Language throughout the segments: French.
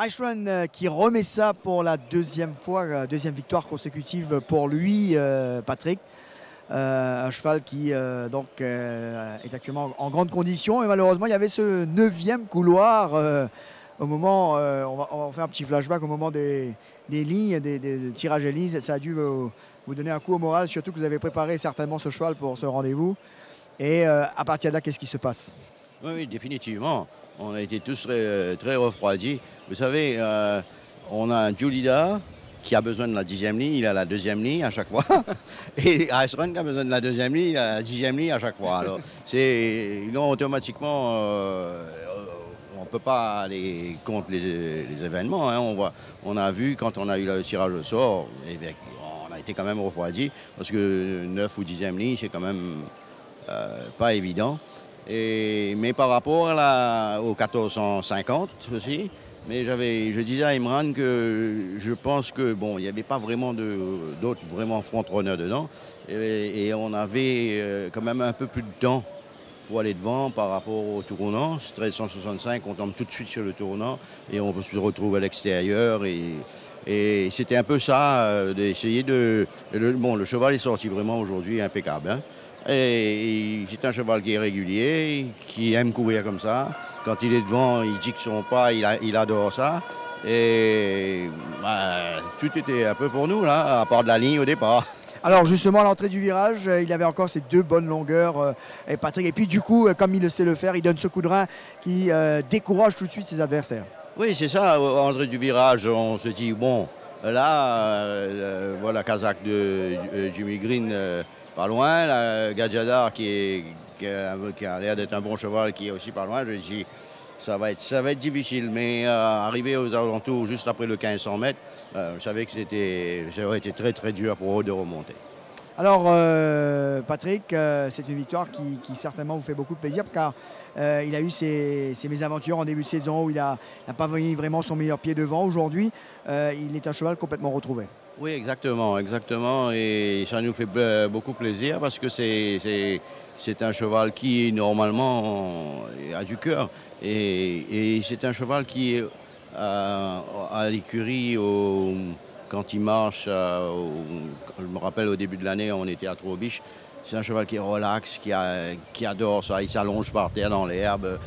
Ice Run qui remet ça pour la deuxième fois, deuxième victoire consécutive pour lui, Patrick. Un cheval qui est actuellement en grande condition. Et malheureusement, il y avait ce 9e couloir au moment, on va faire un petit flashback au moment des lignes, des tirages et lignes. Ça a dû vous donner un coup au moral, surtout que vous avez préparé certainement ce cheval pour ce rendez-vous. Et à partir de là, qu'est-ce qui se passe? Oui, oui, définitivement. On a été tous très refroidis. Vous savez, on a un Julida qui a besoin de la 10e ligne, il a la 2e ligne à chaque fois. Et Ice Run qui a besoin de la 2e ligne, il a la 10e ligne à chaque fois. Alors, automatiquement, on ne peut pas aller contre les événements. Hein. On a vu quand on a eu le tirage au sort, on a été quand même refroidis parce que 9 ou 10e ligne, c'est quand même pas évident. Mais par rapport au 1450 aussi, mais je disais à Imran que je pense que bon, il n'y avait pas vraiment d'autres vraiment front-runners dedans. Et on avait quand même un peu plus de temps pour aller devant par rapport au tournant. 1365, on tombe tout de suite sur le tournant et on se retrouve à l'extérieur. Et c'était un peu ça, d'essayer de... Bon, le cheval est sorti vraiment aujourd'hui impeccable. Hein. Et c'est un cheval qui est régulier, qui aime courir comme ça. Quand il est devant, il dit que son pas, il adore ça. Et tout était un peu pour nous, là, à part de la ligne au départ. Alors justement, à l'entrée du virage, il avait encore ces 2 bonnes longueurs, et Patrick. Et puis du coup, comme il le sait le faire, il donne ce coup de rein qui décourage tout de suite ses adversaires. Oui, c'est ça. À l'entrée du virage, on se dit, bon, là, voilà, Kazakh de Jimmy Green, pas loin. Gadjadar qui a l'air d'être un bon cheval, qui est aussi pas loin. Je dis, ça va être difficile. Mais arrivé aux alentours, juste après le 1500 mètres, je savais que ça aurait été très très dur pour eux de remonter. Alors Patrick, c'est une victoire qui certainement vous fait beaucoup de plaisir car il a eu ses mésaventures en début de saison où il n'a pas mis vraiment son meilleur pied devant. Aujourd'hui, il est un cheval complètement retrouvé. Oui, exactement. Et ça nous fait beaucoup plaisir parce que c'est un cheval qui, normalement, a du cœur. Et c'est un cheval qui, à l'écurie, quand il marche, je me rappelle au début de l'année, on était à Trobiche. C'est un cheval qui est relax, qui adore ça. Il s'allonge par terre dans l'herbe.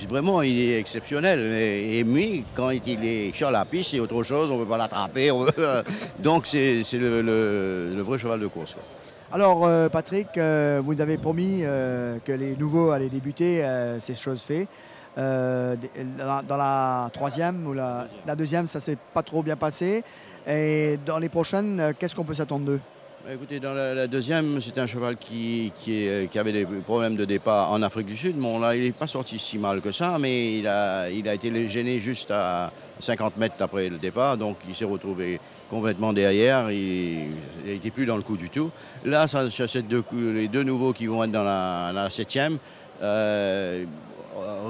Vraiment, il est exceptionnel. Et lui, quand il est sur la piste, c'est autre chose. On ne peut pas l'attraper. Donc, c'est le vrai cheval de course, quoi. Alors, Patrick, vous nous avez promis que les nouveaux allaient débuter. C'est chose faite. Dans la 3e ou la 2e, ça ne s'est pas trop bien passé. Et dans les prochaines, qu'est-ce qu'on peut s'attendre d'eux? Écoutez, dans la 2e, c'est un cheval qui avait des problèmes de départ en Afrique du Sud. Bon, là, il n'est pas sorti si mal que ça, mais il a été gêné juste à 50 mètres après le départ. Donc, il s'est retrouvé complètement derrière. Il n'était plus dans le coup du tout. Là, c'est les 2 nouveaux qui vont être dans la 7e.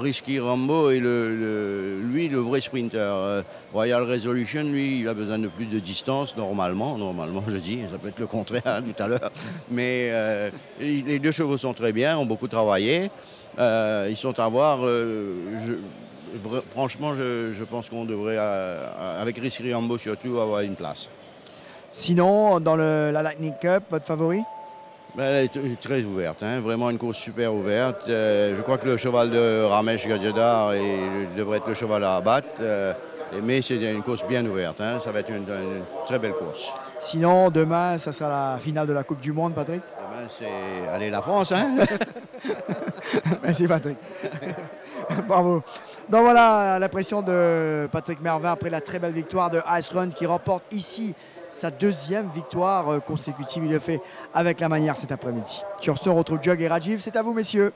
Risky Rambo et lui, le vrai sprinter. Royal Resolution, lui, il a besoin de plus de distance, normalement, je dis, ça peut être le contraire tout à l'heure. Mais les 2 chevaux sont très bien, ont beaucoup travaillé. Ils sont à voir. Franchement, je pense qu'on devrait, avec Risky Rambo surtout, avoir une place. Sinon, dans la Lightning Cup, votre favori? Elle est très ouverte, hein, vraiment une course super ouverte. Je crois que le cheval de Ramesh Gadjadar devrait être le cheval à abattre, mais c'est une course bien ouverte, hein, ça va être une très belle course. Sinon, demain, ça sera la finale de la Coupe du Monde, Patrick? Demain, c'est aller la France. Hein. Merci, Patrick. Bravo. Donc voilà l'impression de Patrick Mervin après la très belle victoire de Ice Run qui remporte ici sa 2e victoire consécutive. Il le fait avec la manière cet après-midi. Sur ce, on retrouve Jug et Rajiv. C'est à vous, messieurs.